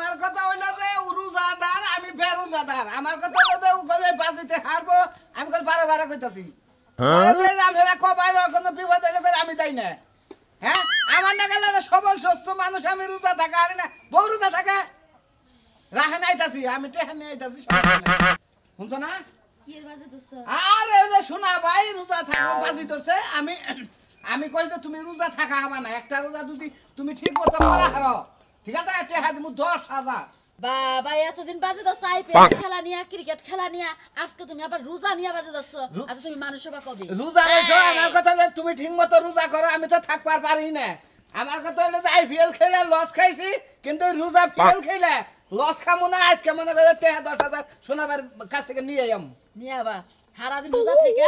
আমার কথা হইলো যে রোজাদার আমি বেরোজাদার আমার কথা হইলো যে ওখানে বাজিতে হারবো আমি কল বারে বারে কইতাছি আমরা কবাই কোনো বিপদ হইলে আমি তাই না হ্যাঁ আমার না গেলে সবল সুস্থ মানুষ আমি রোজা থাকা আর না বউ রোজা থাকা রাখে নাইতাছি আমি টেহা নিয়ে আইতাছি শুনছো না আরে শোনা ভাই রোজা থাকা বাজি ধরছে আমি কই যে তুমি রোজা থাকা হবা না একটা রোজা যদি তুমি ঠিক মতো করা হারো ঠিক আছে টেহা দিমু 10,000 বাবা এতদিন বাজে তো সাইপে খেলা নিয়া ক্রিকেট খেলা নিয়া আজকে তুমি আবার রোজা নিয়া বাজে দছ আচ্ছা তুমি মানুষ হবা কবে রোজা রইছো আমার কথা যে তুমি ঠিকমতো রোজা করো আমি তো থাকবার পারি না আমার কথা হলো যে আইপিএল খেলে লস খাইছি কিন্তু রোজা ফিএল খেলে লস খামু না আজকে মনে করে 10,000 সোনাবার কাছ থেকে নিয়ে আইম নিয়ে আবা সারা দিন রোজা থেকে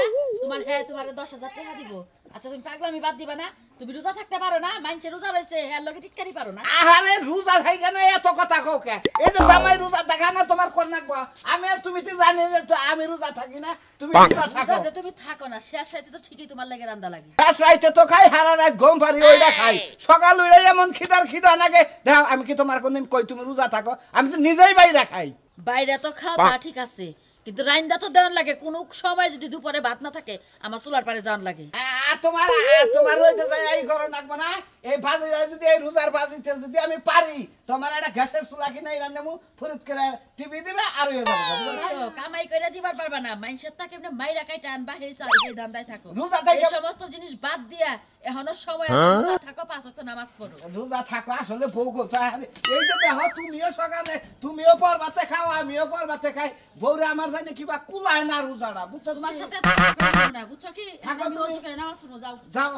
তোমার 10,000 টাকা দিব আচ্ছা তুমি পাগলামি বাদ দিবা না তুমি রোজা থাকতে পারো না মাইনছে রোজা রইছে হ্যাঁ লগে ঠিক করি পারো না আরে রোজা থাইকা না এত কথা কও কে এই যে জামাই রোজা থাকা না তোমার কোন নাকবা আমি আর তুমি তো জানি যে আমি রোজা থাকি না তুমি রোজা থাকো যে তুমি থাকো না শেষ রাতে তো ঠিকই তোমার লাগে রান্দা লাগে শেষ রাতে তো খাই হারা রাত ঘুম পারি ওইটা খাই সকাল উঠে এমন খিদা নাগে দেখো আমি কি তোমার কোনদিন কই তুমি রোজা থাকো আমি তো নিজেই বাইরে খাই বাইরে তো খাও তা ঠিক আছে কিন্তু রাইন্দা তো দেওয়ার লাগে কোন সময় যদি দুপুরে ভাত না থাকে আমার চুলার পারে যাওয়ার লাগে আর তোমার রইতে যাই এই করো নাকবো না এই ভাজি যদি এই রোজার ভাজিতে যদি আমি পারি তোমার একটা গ্যাসের চুলা কিনে রান্নামু ফুরুত করে টিভি দিবে আর হয়ে যাবে কামাই করে দিবার পারবা না মাইনসের তা কেমনে মাইরা কাইটা আনবা এই ধান্দায় থাকো রোজা থেকে এই সমস্ত জিনিস বাদ দিয়া এখনো সময় আছে রোজা থাকো 5 ওয়াক্ত নামাজ পড়ো রোজা থাকো আসলে বউ কোথায় এই যে দেখো তুমিও সকালে তুমিও পরবাতে খাও আমিও পরবাতে খাই বউরে আমার জানি কিবা কুলায় না রোজাটা বুঝছো তোমার সাথে থাকো না বুঝছো কি থাকো রোজ করে নামাজ পড়ো যাও যাও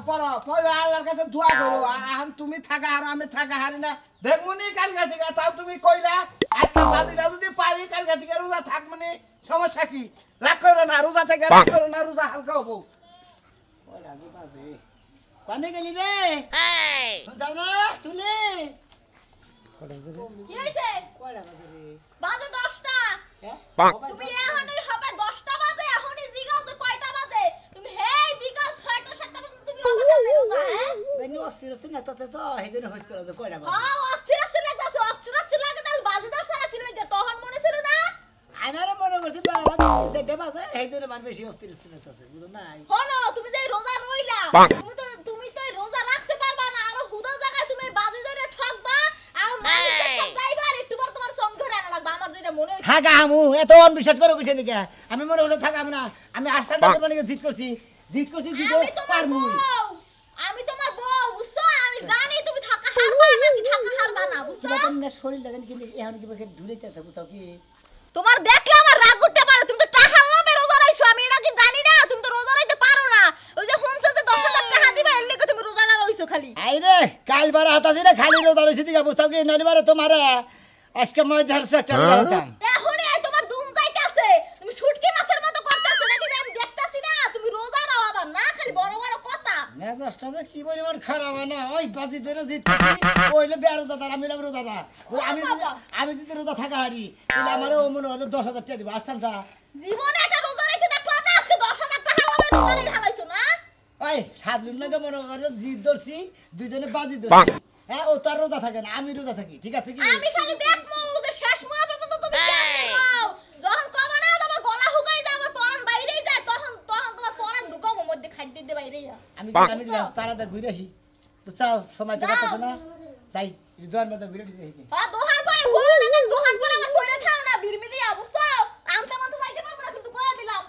পরে আল্লাহর কাছে দোয়া করো আর তুমি থাকা আর আমি থাকা হারি না দেখমুনি কালকা থেকে তাও তুমি কইলা আজকে বাজিটা যদি পারি কালকা থেকে রোজা থাকমুনি সমস্যা কি রাগ করো না রোজা থেকে রাগ করো না রোজা হালকা হবো ওলা দি বাজে পানি গেলি রে যাও না তুলে কি হইছে কয়টা বাজে রে বাজে 10টা তুমি এখনই হবে 10টা বাজে এখনই জিগাও তো কয়টা বাজে তুমি হেই বিকাল 6টা 7টা পর্যন্ত তুমি রোজা করলে রোজা হ্যাঁ দেনি অস্থির না তো হেদিন হইছ করে তো কয়টা বাজে হ্যাঁ অস্থির লাগতাছে অস্থির লাগে তাহলে বাজে 10 সারা কিলো লাগে তখন মনে ছিল না আমারও মনে করছি বাবা যেটা বাজে হেদিন মান বেশি অস্থির আছে বুঝো নাই হলো তুমি যে রোজা রইলা তুমি তো রোজা রাখতে পারবা না আর হুদা জায়গায় তুমি বাজে ধরে ঠকবা আর মালিকের সব যাইবা আর একটু পর তোমার সঙ্গ ধরে আনা লাগবে আমার যেটা মনে হইছে থাকা আমু এত অনবিশ্বাস করে কইছে নাকি আমি মনে হলো থাকা না আমি আস্থাটা করব নাকি জিত করছি দিতে পারমু আমি তোমার বউ বুঝছো আমি জানি তুমি থাকা হারবা নাকি থাকা হারবা না বুঝছো তুমি শরীরটা জানি কি এখন কি বকে ধুলাইতে আছে বুঝছো কি তোমার দেখলে আমার রাগ উঠতে পারে তুমি তো টাকা হবে রোজা রাইছো আমি এটা কি জানি না তুমি তো রোজা রাইতে পারো না ওই যে শুনছো যে 10,000 টাকা দিবা এর লাগি তুমি রোজা না রইছো খালি আইরে কাল বার হাতাছি রে খালি রোজা রইছি দিগা বুঝছো কি নলিবারে তোমারে আজকে মই ধরছে একটা দিতাম এখনই আই তোমার দুম যাইতাছে তুমি শুটকি মাছের মতো করতেছো নাকি আমি দেখতাছি না তুমি রোজা রাও আবার না খালি বড় বড় কথা মেজাজটা যে কি পরিমাণ খারাপ না ওই বাজি ধরে জিত করছি ওইলে বেরোজাদার আমি রোজাদার আমি যদি রোজা থাকা হারি তাহলে আমারও মনে হলো 10,000 টাকা দিব আসতামটা জীবনে একটা রোজা রাখতে দেখলাম না আজকে 10,000 টাকা হবে রোজা রেখে হালাইছো না ওই সাদলুন লাগে মনে করে জিত ধরছি দুইজনে বাজি ধরছি হ্যাঁ ও তার রোজা থাকে না আমি রোজা থাকি ঠিক আছে কি আমি খালি দেখমু যে শেষ মুয়া পর্যন্ত তুমি কেমন রাও যখন কমা না তোমার গলা হুগাই যায় আমার পরান বাইরেই যায় তখন তোমার পরান ঢুকাও মধ্যে খাইতে দে বাইরেই আমি পারাদা ঘুরে আসি বুঝছাও সময় তো কাটছে না যাই দোহান মধ্যে ঘুরে দিতে দোহান পরে গরু না দোহান পরে আমার কইরা থাও না বিরমি দিয়া বুঝছো আমতে মত যাইতে পারবো না কিন্তু কইয়া দিলাম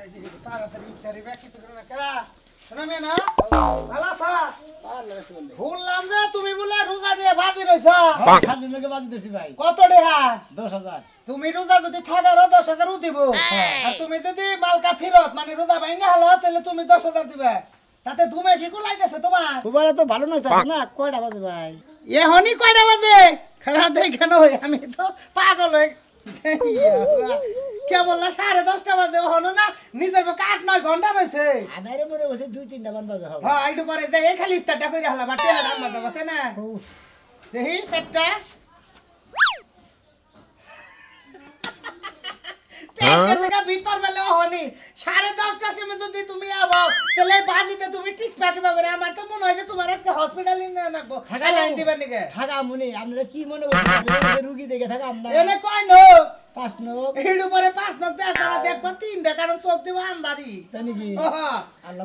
এই যে তাড়াতাড়ি তারি ব্যাক কিছু না করা শোনাবে না ভালো আছে বললাম যে তুমি বলে রোজা নিয়ে বাজি রইছো সাদলুন লাগে বাজি ধরছি ভাই কত টাকা 10,000 তুমি রোজা যদি থাকারও 10,000 দিব আর তুমি যদি মালকা ফিরত মানে রোজা ভাঙা হলো তাহলে তুমি 10,000 দিবে তাতে তুমি কি কুলাইতেছে তোমার তোমার তো ভালো নাইতাছে না কয়টা বাজে ভাই এখনই কয়টা বাজে খারাপ দেখেন আমি তো পাগল হয়ে কেবল না 10:30 বাজে হলো না নিজের 8-9 ঘন্টা রয়েছে আমারে মনে হচ্ছে 2-3টা বাজে হবে হ্যাঁ আইডু পরে যাই এই খালি ইফতারটা কইরা হলা বাটে হাড় মারতে বাতে না দেখি ট্যাঙ্কের জায়গা ভিতর বেলে হনি 10:30টার সময় যদি তুমি আবো তাহলে বাজিতে তুমি ঠিক পাকিবা করে আমার তো মনে হয় যে তোমার আজকে হসপিটালে নিয়ে নাকবো স্যালাইন দিবেন নাকি থাকা মনে আপনারা কি মনে করছেন রুগী দেখে থাকা আমরা এনে কয় নো 5 নক এর উপরে 5 নক দেখা দেখবা 3টা কারণ চোখ দিব আন্দারি তাই নাকি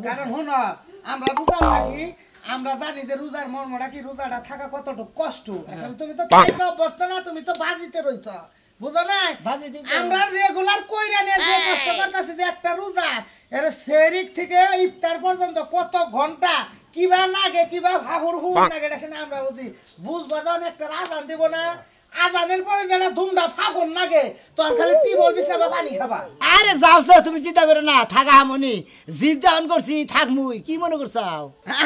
কারণ হুন আমরা রোজা থাকি আমরা জানি যে রোজার মর্মটা কি রোজাটা থাকা কতটুকু কষ্ট আসলে তুমি তো থাকা অবস্থা না তুমি তো বাজিতে রইছ বুঝো না বাজিতে আমরা রেগুলার কইরা নিয়ে যে কষ্ট করতেছি যে একটা রোজা এর সেরিক থেকে ইফতার পর্যন্ত কত ঘন্টা কিবা নাগে কিবা হাহুর হুর নাগে এটা শুনে আমরা বুঝবা যখন একটা আজান দিব না আজানের পরে যেটা ধুমধা ফাফন নাগে তোর খালি টিবল বিছাবা পানি খাবা আরে যাও তুমি চিন্তা করে না থাকা মনি জিদ দান করছি থাক মুই কি মনে করছাও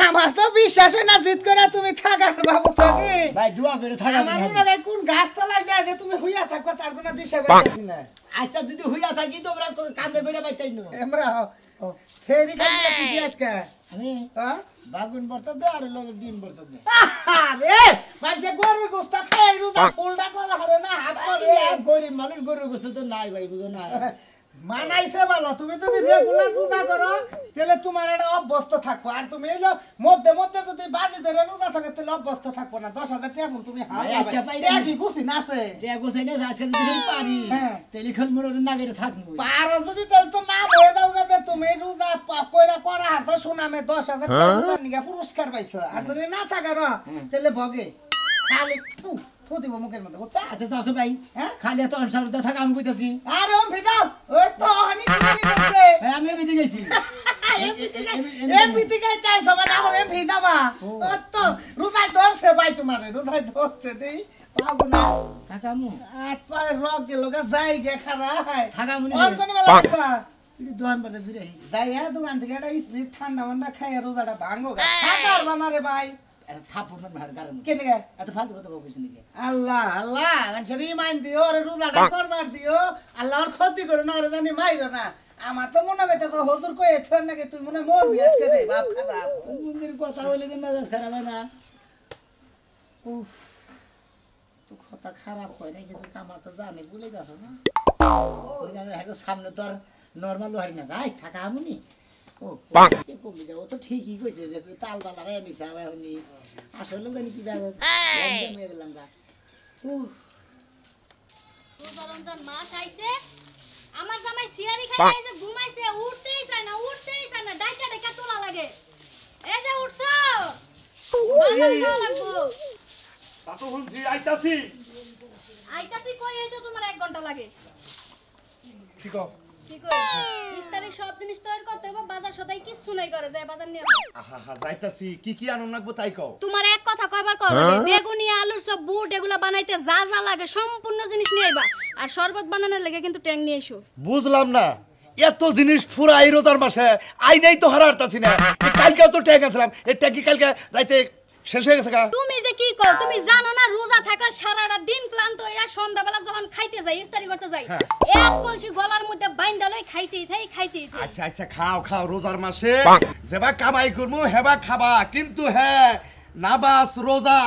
আমার তো বিশ্বাস হয় না জিদ করে তুমি থাকার বাবু থাকি ভাই দোয়া করে থাকা আমার মনে হয় কোন গাছ তলায় যায় যে তুমি হইয়া থাকবা তার কোনো দিশা পাইতাছি না আচ্ছা যদি হইয়া থাকি তোমরা কান্দে করে পাইতাই না আমরা সেরি কান্দে কি দি আজকে আমি হ্যাঁ বাগুন বর্তা দে আর লোক ডিম বর্তা দে আরে মানে গরুর গোস্ত খাই রোজা ফুলডা করা হরে না হাত করে গরিব মানুষ গরুর গোস্ত তো নাই ভাই বুঝো না মানাইছে ভালো তুমি যদি রেগুলার রোজা করো তাহলে তোমার এটা অভ্যস্ত থাকবো আর তুমি এলো মধ্যে মধ্যে যদি বাজি ধরে রোজা থাকে তাহলে অভ্যস্ত থাকবো না 10,000 টাকা তুমি আজকে পাই হাওয়া কি গুছি না আছে যে গোছাই না আজকে যদি পারি তেলিখন মোর নাগের থাকবো পারো যদি তাহলে তো নাম হয়ে যাও যে তুমি রোজা কইরা করা হারছো সুনামে 10,000 টাকা নিগা পুরস্কার পাইছো আর যদি না থাকা না তাহলে ভগে খালি থু দিব মুখের মধ্যে বুঝছা আচ্ছা যাও ভাই হ্যাঁ খালি এত অনসারতা থাকা আমি কইতাছি আরে ওম ভিজাও ওই তো হানি কুনি করতে আমি এমনি গেছি এমপিতে গাই তাই সবাই আমার এমপি যাবা ও তো রোজাই ধরছে ভাই তোমারে রোজাই ধরছে দেই পাবো না থাকা মু আট পায়ে রক গেল গা যাই গে খারাই থাকা মুনি কোন কোন মেলা লাগতা ইডি দোকান বাড়তে ঘুরে আই যাই হ্যাঁ দোকান থেকে একটা স্পিরিট ঠান্ডা মান্ডা খাই রোজাটা ভাঙো গা খাবার বানারে ভাই আরে থাপড় মার কারণ কেনে গে এত ফালতু কথা কইছ নাকি আল্লাহ আল্লাহ আনসারি মাইন দিও রে রোজাটা করবার দিও আল্লাহর ক্ষতি করো না রে জানি মাইরো না আমার তো মনে হইতে তো হুজুর কই এছর নাকি তুই মনে মরবি আজকে রে বাপ খারাপ মন্দির কথা হইলে যে মেজাজ খারাপ হয় না উফ তো কথা খারাপ হয় না কিন্তু আমার তো জানি ভুলে যাচ্ছ না সামনে তো আর নর্মাল হারি না যাই থাকা আমুনি ও কমে যাবো তো ঠিকই কইছে যে তাল বালারে নিছে আবার উনি আসলে জানি কি গেলাম গা রমজান মাস আইছে আমার জামাই সিয়ারি খাই যে ঘুমাইছে উঠতেই চায় না ডাইকা ডাইকা তোলা লাগে এই যে উঠছো বাজারে যাওয়া লাগবো তাতো শুনছি আইতাছি কই এই তো তোমার 1 ঘন্টা লাগে কি কও কি কই ইফতারি সব জিনিস তৈরি করতে হবে বাজার সদাই কিছু নাই করে যায় বাজার নিয়ে আহা যাইতাছি কি আনন্দ লাগবো তাই কও তোমার এক কথা কয়বার কও বেগুনি আলুর সব বুট এগুলা বানাইতে যা যা লাগে সম্পূর্ণ জিনিস নিয়ে আইবা আর শরবত বানানোর লাগে কিন্তু ট্যাং নিয়ে এসো বুঝলাম না এত জিনিস ফুরাই রোজার মাসে আই নাই তো হারারতাছি না কালকেও তো ট্যাগ আছিলাম এই ট্যাগ কি কালকে রাতে শেষ হয়ে গেছে গা তুমি যে কি কও তুমি জানো না রোজা থাকা সারাটা দিন ক্লান্ত হইয়া সন্ধ্যাবেলা যখন খাইতে যাই ইফতারি করতে যাই এক কলসি গলার মধ্যে বাইন্দা লই খাইতেই থাই আচ্ছা খাও রোজার মাসে যেবা কামাই করমু হেবা খাবা কিন্তু হ্যাঁ নাবাস রোজা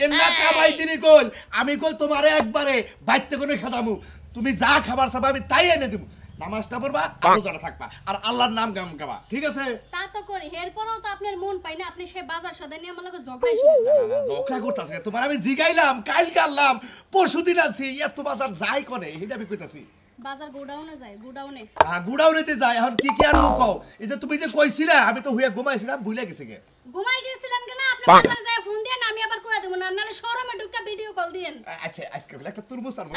এন্না কামাই দিলি কল আমি কল তোমারে একবারে বাইতে কোনে খাদামু তুমি যা খাবার চাবা আমি তাই এনে দেবো নামাজটা পড়বা আর রোজাটা থাকবা আর আল্লাহর নাম গাম গাবা ঠিক আছে তা তো করি এরপরও তো আপনার মন পাই না আপনি সে বাজার সদাই নিয়ে আমার লগে ঝগড়াই শুরু করছেন ঝগড়া করতেছে তোমার আমি জিগাইলাম কালকে আনলাম পরশুদিন আনছি এত বাজার যাই কোনে এটা আমি কইতাছি বাজার গোডাউনে যায় গোডাউনে গুড়াউনেতে যাই এখন কি আনবো কও এই যে তুমি যে কইছিলা আমি তো হুইয়া ঘুমাইছিলাম ভুলে গেছি গে ঘুমাই গেছিলেন কেন আপনি বাজারে যায় ফোন দেন আমি আবার কইয়া দেব না নালে শোরুমে ঢুকা ভিডিও কল দেন আচ্ছা আজকে হলো একটা তুরমুজ আনবো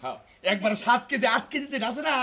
হ্যাঁ একবার 7 কেজি 8 কেজি যে আছে না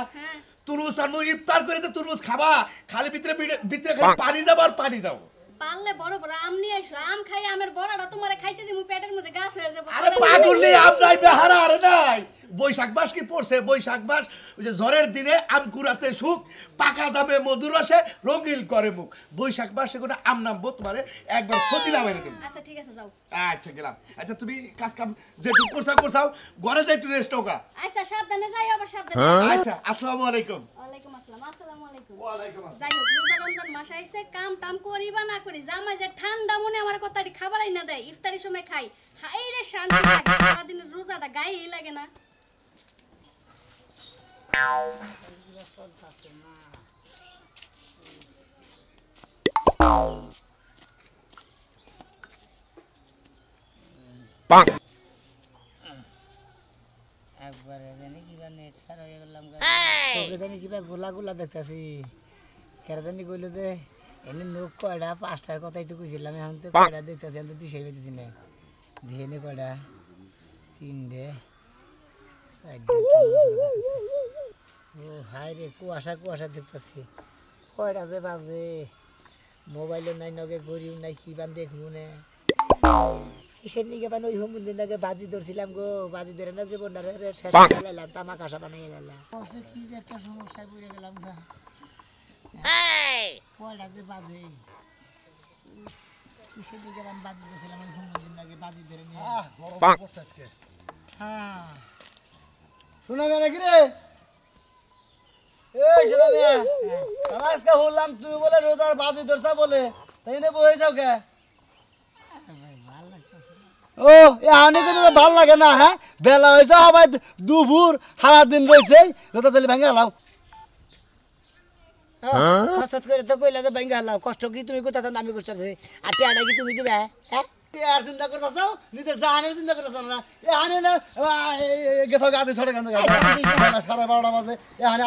তুরমুজ আনবো ইফতার করে তো তুরমুজ খাবা খালি ভিতরে খালি পানি যাবো আর পানি যাবো পারলে বড় বড় আম নিয়ে আইসো আম খাই আমের বড়টা তোমারে খাইতে দিমু পেটের মধ্যে গাছ হয়ে যাবে আরে পাগল আম নাই বেহারা আরে নাই বৈশাখ মাস কি পড়ছে বৈশাখ মাস ওই যে ঝড়ের দিনে আম কুড়াতে সুখ পাকা যাবে মধুর রসে রঙিল করে মুখ বৈশাখ মাসে কোনো আম নামবো তোমারে একবার ফতিলাম এনে দেবো আচ্ছা ঠিক আছে যাও আচ্ছা গেলাম আচ্ছা তুমি কাজ কাম যেটুকু করছাও ঘরে যাই একটু রেস্ট হোকা আচ্ছা সাবধানে যাই আবার সাবধানে আচ্ছা আসসালামু আলাইকুম ওয়ালাইকুম আসসালাম আসসালামু আলাইকুম ওয়ালাইকুম আসসালাম যাই হোক রোজা রমজান মাস আইছে কাম টাম করিবা না করি জামাই যে ঠান্ডা মনে আমার কথা খাবারই না দেয় ইফতারির সময় খাই হাই রে শান্তি লাগে সারাদিনের রোজাটা গায়ে লাগে না একবারে জানি কিবা নেট সার হয়ে গেলাম তোকে জানি কিবা গোলা গোলা দেখতেছি কেরা জানি কইলো যে এনে নোক কয়টা 5টার কথাই তো কইছিলাম এখন তো কয়টা দেখতেছি এখন তো তুই সেই পেতেছি না ধেনে কয়টা 3টে 4টে ও হাই রে কুয়াশা কুয়াশা দেখতেছি কয়টা যে বাজে মোবাইলও নাই নগে গরিব নাই কি বান দেখবো না কিসের নিকে বান ওই হোমদিন আগে বাজি ধরছিলাম গো বাজি ধরে না জীবনটারে শেষ করে লাইলাম তামা কাঁসা বানিয়ে লাইলাম কি যে একটা সমস্যায় পড়ে গেলাম গা কয়টা যে বাজে কিসের নিকে বান বাজি ধরছিলাম ওই হোমদিন আগে বাজি ধরে নিয়ে হ্যাঁ শোনা মেয়ে নাকি রে এই শোনা মেয়ে আজকে বললাম তুমি বলে রোজার বাজি ধরছা বলে তাই না বয়ে যাও কে ও এ হানি তো ভাল লাগে না হ্যাঁ বেলা হয়েছে আবার দুপুর সারা দিন রয়েছে রোজা তাহলে ভেঙে গেলাম হঠাৎ করে তো কইলা যে ব্যাংকে হালাও কষ্ট কি তুমি করতেছ না আমি করতেছি আর টেয়াটা কি তুমি দিবে হ্যাঁ আর চিন্তা করতেছ নিজের জাহানের চিন্তা করতেছ না এ হানি না গেছো গাদি ছড়ে কেন 12:30 বাজে এ হানি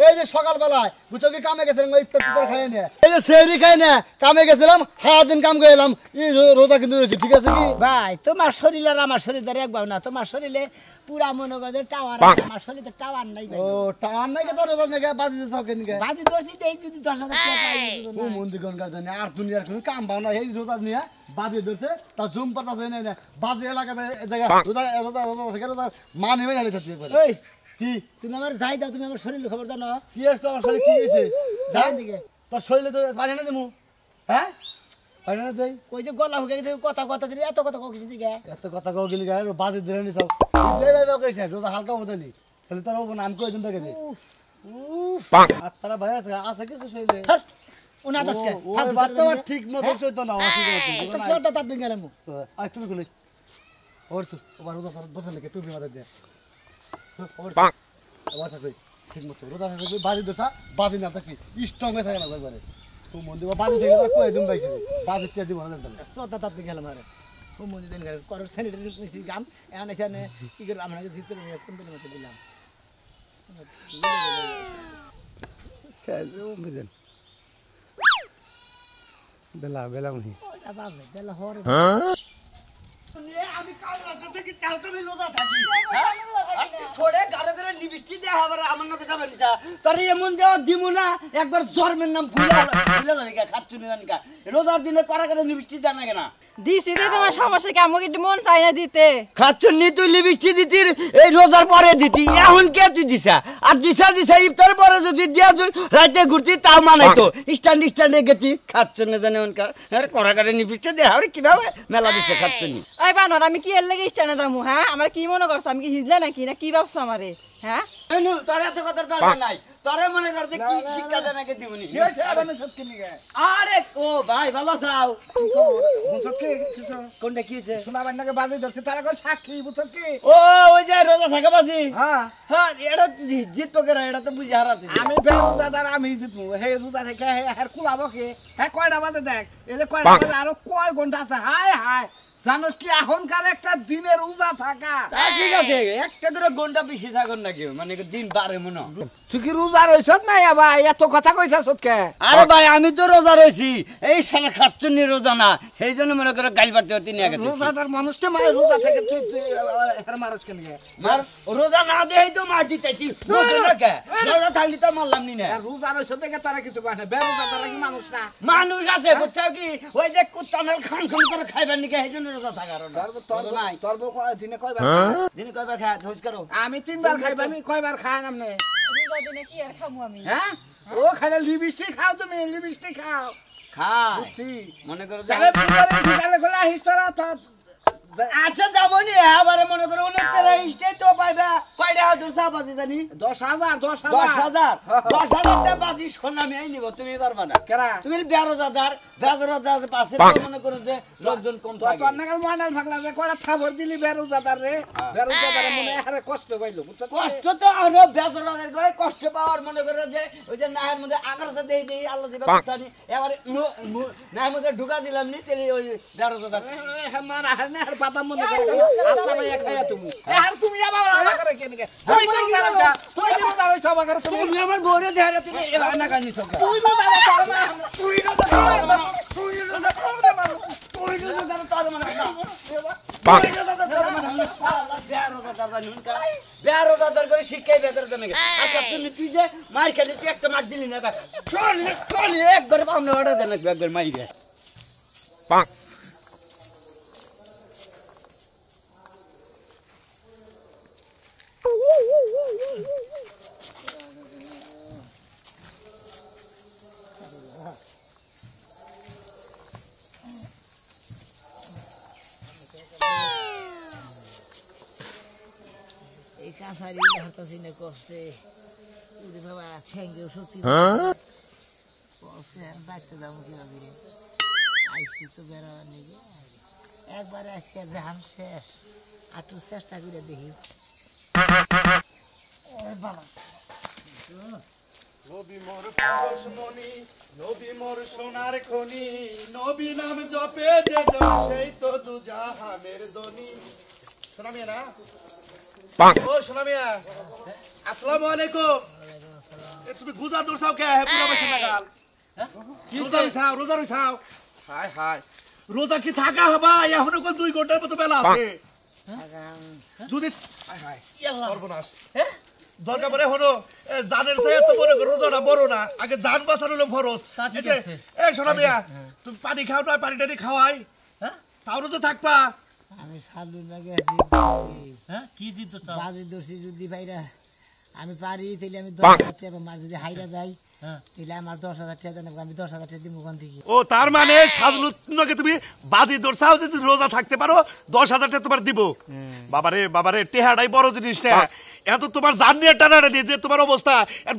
এই যে সকালবেলায় বুঝছো কি কামে গেছিলাম ইফতার খাই না এই যে সেহরি খাই না কামে গেছিলাম সারাদিন কাম করে এলাম এই রোজা কিন্তু ঠিক আছে কি ভাই তোমার শরীর আর আমার শরীর ধরে একবার না তোমার শরীরে পুরা মনে করে টাওয়ার আছে আমার শরীরে টাওয়ার নাই ভাই ও টাওয়ার নাই কেন রোজা জায়গায় বাজি দিছ কেন কে বাজি ধরছি এই যদি 10,000 টাকা পাই ও মন্দির কোন কাজ জানি আর দুনিয়ার কোনো কাম পাও না এই রোজা নিয়ে বাজি ধরছে তা জুম পাতা যায় না বাজি এলাকাতে জায়গা রোজা রোজা রোজা থেকে রোজা মান নেবে নালে থাকতে পারে এই কি তুমি আমার যাই দাও তুমি আমার শরীরের খবর জানো কি আছে তোমার শরীরে কি হইছে যাই দিকে তোর শরীরে তো পানি না দেমু হ্যাঁ পানি না দেই কই যে গলা হুকে গেছে কথা কথা দিলে এত কথা কইছিস দিকে এত কথা কও গেলি গায় বাজি ধরে নি সব লে ভাই ভাই কইছে রোজা হালকা বদলি তাহলে তোর ওপর নাম কই দিন থেকে দে আর তারা ভাই আছে কিছু শরীরে উনা দশকে ও বাচ্চা ঠিক মতো চইতো না অসুবিধা তো সরটা তার দিন গেলাম আর তুমি কইলে ওর তো ওবার রোজা দোকান থেকে টুপি মাথা দে ওর ওর থাকবে ঠিক মতো রোজা থাকবে বাজি দোসা বাজি না থাকবে স্ট্রং হয়ে থাকে না একবারে তো মন্দির বাজি থেকে তার কই দিন বাইছে বাজি তে দিব না জানতাম সরটা তার দিন গেলাম আরে ও মন্দির দিন গেল করো স্যানিটারি মিস্ত্রি কাম এখন এখানে কি করে আমরা জিততে কোন দিনের মতো দিলাম খেলো মিদেন বেলা বেলা উনি ওটা বাজে বেলা হরে আমি কাল রাতে থেকে কাল করে রোজা থাকি আর থোড়ে গারে গারে লিপস্টি দে হবে আমার নাকে যাবে নিছা তোর এমন দেও দিমু না একবার জর্মের নাম ভুলে যাবে কা খাচ্ছু না জানিকা রোজার দিনে করা করে লিপস্টি দেন না কেন দিছি যে তোমার সমস্যা কি আমাকে একটু মন চাই না দিতে খাচ্ছু নি তুই লিপস্টি দিতি এই রোজার পরে দিতি এখন কে তুই দিছা আর দিছা ইফতার পরে যদি দিয়া তুই রাতে ঘুরতি তাও মানাই তো স্ট্যান্ডে গেতি খাচ্ছু না জানে অনকার আরে করা করে লিপস্টি দে আরে কিভাবে মেলা দিছে খাচ্ছু নি ওই বানর আমি কি এর লাগে স্টানে দামু হ্যাঁ আমার কি মনে করছ আমি কি হিজলে নাকি না কি ভাবছ আমারে হ্যাঁ এনু তোর এত কথার দরকার নাই তোরে মনে করতে কি শিক্ষা দেনাকে দিবনি কি হইছে আবার সত্যি নিগে আরে ও ভাই ভালো আছো বুঝছ কি কিছু কোনটা কি হইছে শোনা বান্নাকে বাজি ধরছে তারা কই সাক্ষী বুঝছ কি ও ওই যে রোজা থাকে বাজি হ্যাঁ হ্যাঁ এটা জিত পকেরা এটা তো বুঝি হারাতে আমি বেরোজাদার আমি জিতবো হে রোজা থেকে হের কুলাবো কি হ্যাঁ কয়টা বাজে দেখ এই যে কয়টা বাজে আরো কয় ঘন্টা আছে হায় হায় জানোস কি এখনকার একটা দিনের রোজা থাকা তা ঠিক আছে একটা করে ঘন্টা বেশি থাকুন নাকি মানে দিন বারে মনে তুই কি রোজা রইছ না ভাই এত কথা কইছাস কে আরে ভাই আমি তো রোজা রইছি এই সালে খাচ্ছনি রোজা না সেই জন্য মনে করে গাইল পারতে হতে নিয়ে গেছে রোজাদার মানুষটা মানে রোজা থেকে তুই হের মানুষ কেন গে মার রোজা না দেই তো মার দিতেছি বুঝছ না কে রোজা থাকলি তো মারলাম নি না রোজা রইছ দেখে তারা কিছু কয় না বেরোজাদার কি মানুষ না মানুষ আছে বুঝছো কি ওই যে কুত্তানের খান করে খাইবার নিকে সেই জন্য রোজা থাকার তোর নাই তোর দিনে কয়বার দিন কয়বার খায় ধৈর্য করো আমি 3বার খাইবা আমি কয়বার খাই নামনে রোজা দিনে কি আর খামু আমি হ্যাঁ ও খাইলে লিপস্টিক খাও তুমি লিপস্টিক খাও খায় বুঝছি মনে করো তাহলে বিকালে বিকালে গলা হিস্টোরা তো আচ্ছা যাও পাবনি আবার মনে করো 29 তো পাইবা কয়টা হাতুর চা বাজি জানি 10,000 10,000 10,000টা বাজি সোনা আমি আই নিব তুমি পারবা না কেরা তুমি 12,000 পাশে মনে করো যে লোকজন কম তো থাকে তোর নাগাল মানাল ভাগলা যে কড়া থাবর দিলি বেরোজাদার রে বেরোজাদারে মনে আরে কষ্ট পাইলো বুঝছ কষ্ট তো আরো 12,000 কয় কষ্ট পাওয়ার মনে করো যে ওই যে নাহের মধ্যে 1100 দেই আল্লাহ দিবা জানি এবারে নাহের মধ্যে ঢুকা দিলাম নি তেলি ওই 12,000 আমার আরে আর পাতা মনে করে আচ্ছা ভাই খায়া তুমি আর তুমি আবার আমাকে কেন কে তুমি কি জানাছা তুমি কি জানাছা আমাকে তুমি আমার বউরে ধরে তুমি এবার না কানি সব তুই না জানা তোর মা তুই না তোর মানে 12,000 করে শিক্ষাই বেকার দেবে আচ্ছা তুমি তুই যে মার খেলে তুই একটা মার দিলি না চল একবার পামনে অর্ডার দেন একবার মাইরে এই কাছারি হাতাছি না কষ্টে ওরে বাবা ঠ্যাঙ্গে সত্যি কষ্টে বাঁচতে যাবো কিভাবে রে আইসি তো বেরোবার নাকি একবারে আজকে ধান শেষ আর একটু চেষ্টা করে দেখি বাবা নবী মোর পরশমণি নবী মোর সোনার খনি নবী নাম জপে যে সেই তো দুজাহানের দনি শোনা মিয়া না ও শোনা মিয়া আসসালামু আলাইকুম তুমি গুজা দূর কে হে পুরা বসে নাগাল রোজা রইছাও হায় হায় রোজা কি থাকা হবা এখনো কোন 2 ঘন্টার মতো বেলা আছে যদি হায় হায় সর্বনাশ দরকার পরে হলো জানের চাই এত বড় রোজাটা বড় না আগে জান বাঁচানো হলো ফরজ এই শোনা মিয়া তুমি পানি খাও না পানি টানি খাওয়াই তাও তো থাকবা আমি সালু লাগে কি দিত বাজে দোষী যদি ভাইরা আমি পারি তাহলে আমি 10,000 টাকা মার যদি হাইরা যাই তাহলে আমার 10,000 টাকা দেন আমি 10,000 টাকা দিব ওখান থেকে ও তার মানে সাজলু নাকি তুমি বাজি দরছাও যদি রোজা থাকতে পারো 10,000 টাকা তোমার দিব বাবারে টেহাড়াই বড় জিনিসটা এত তোমার জান নিয়ে টানাটা নিয়ে যে তোমার অবস্থা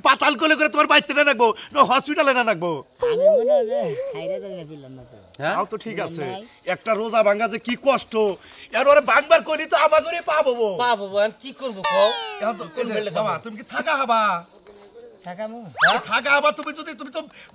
পাতাল করে করে তোমার বাড়িতে না রাখবো হসপিটালে না রাখবো আমি মনে হয় যে হাইরা যাবে দিলাম না তো তাও তো ঠিক আছে একটা রোজা ভাঙা যে কি কষ্ট এর ওরে ভাঙবার করি তো আমাগরে পাবো কি করবো কও এখন তো বাবা তুমি কি থাকা হবা থাকামু থাকা হবা তুমি তো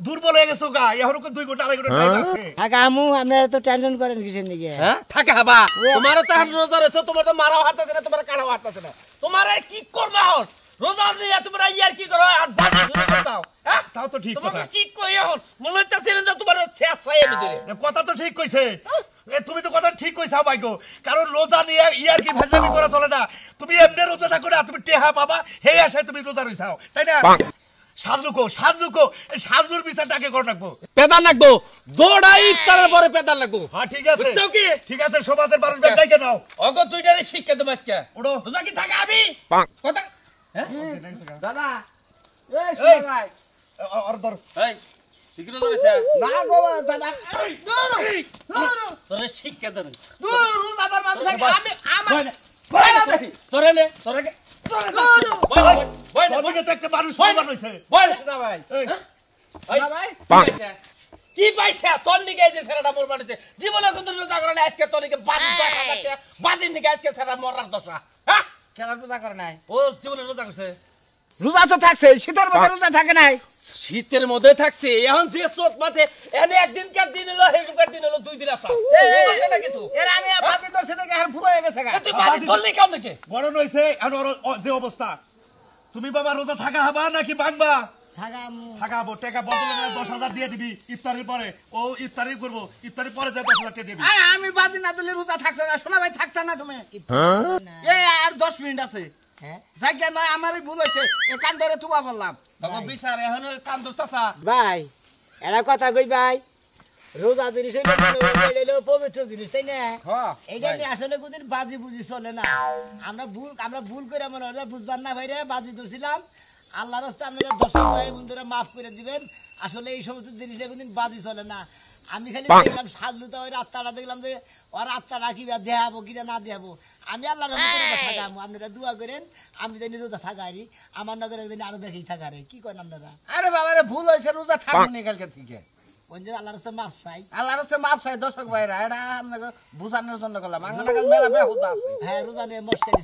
দুর্বল হয়ে গেছো গা এখন 2 ঘন্টা 2.5 ঘন্টা টাইম আছে থাকামু আপনারা তো টেনশন করেন কিসের নিকে হ্যাঁ থাকা হবা তোমারও তো রোজা রয়েছে তোমার তো মারাও হাত আছে না তোমার কাটাও হাত আছে না তোমার কি করবা হন রোজা নিয়ে তোমরা ইয়ার কি করো আর বাজি শুরু করতাও হ্যাঁ তাও তো ঠিক কথা তোমাকে কি কই এখন মনে হচ্ছে যে তোমার শেষ হয়ে আমি দিলে কথা তো ঠিক কইছে তুমি তো কথা ঠিক কইছা ভাইগো কারণ রোজা নিয়ে ইয়ার কি ভেজামি করা চলে না তুমি এমনি রোজাটা করে তুমি টেহা পাবা হে আশায় তুমি রোজা রইছাও তাই না সাজলুকো এই সাজলুর বিচারটাকে করে রাখবো পেদান লাগবো দৌড়াই ইফতারের পরে পেদান লাগবো হ্যাঁ ঠিক আছে বুঝছো কি ঠিক আছে সমাজের মানুষ ডাইকে নাও অগ দুইটারে শিক্ষা দেব আজকে ওড়ো রোজা কি থাকা আমি কথা দাদা এই এই। শুন ভাই আর ধর এই ঠিক না ধরেছে না গো দাদা তোরে শিক্ষা দেব দূর দাদার মানুষ আমি আমার তোরে নে তোরে তোদিকে তো একটা মানুষ সমান হইছে না ভাই এই না ভাই কি পাইছে তোর নিকে যে ছেলেটা মোর বাড়িতে জীবনে কিন্তু রোজা করে না আজকে তোর নিকে বাজি নিকে আজকে ছেলেটা মরার দশা হ্যাঁ কেন রোজা করে নাই ও জীবনে রোজা করছে রোজা তো থাকছে শীতের মধ্যে রোজা থাকে নাই শীতের মধ্যে থাকছে এখন যে চোখ মাথে এনে একদিন কার দিন হলো হেজুকার দিন হলো 2 দিন আছে না কিছু এর আমি বাতি করতে থেকে আর ফুয়ে গেছে গা তুই বাজি করলি কেমন নাকি গরম হইছে আর যে অবস্থা তুমি বাবা রোজা থাকা হবা নাকি ভাঙবা থাকামু থাকাবো টাকা বদলে 10,000 দিয়ে দিবি ইফতারের পরে ও ইফতারি করবো ইফতারের পরে যে 10,000 টাকা দিবি আরে আমি বাতি না দিলে রোজা থাকতো না শোনা ভাই থাকতা না তুমি এই আর 10 মিনিট আছে হ্যাঁ জায়গা নয় আমারই ভুল হয়েছে এ কান ধরে তুবা বললাম তখন বিচার এখন কান দোস্তা ভাই এরা কথা কই ভাই রোজা জিনিস হইলো পবিত্র জিনিস তাই না হ্যাঁ এইটা নিয়ে আসলে কোনদিন বাজি বুঝি চলে না আমরা ভুল করে মনে হয় বুঝবার না ভাই রে বাজি ধরছিলাম আল্লাহর রাস্তায় আপনারা দর্শক ভাই বন্ধুরা মাফ করে দিবেন আসলে এই সমস্ত জিনিসটা কোনদিন বাদই চলে না আমি খালি দেখলাম সাজলুতা ওই রাস্তাটা দেখলাম যে ওর রাস্তাটা কি দেখাবো কিনা না দেখাবো আমি আল্লাহর রহমতে থাকামু আপনারা দোয়া করেন আমি জানি রোজা থাকারি আমার নগরে জানি আরো দেখেই থাকারে কি করেন আপনারা আরে বাবা রে ভুল হয়েছে রোজা থাকুনি কালকে থেকে ওই যে আল্লাহর রাস্তায় মাফ চাই আল্লাহর রাস্তায় মাপ চাই দর্শক ভাইরা এটা আপনাকে বুঝানোর জন্য করলাম আঙ্গানা কাল মেলা বেহুদা আছে হ্যাঁ রোজা নিয়ে মস্কারি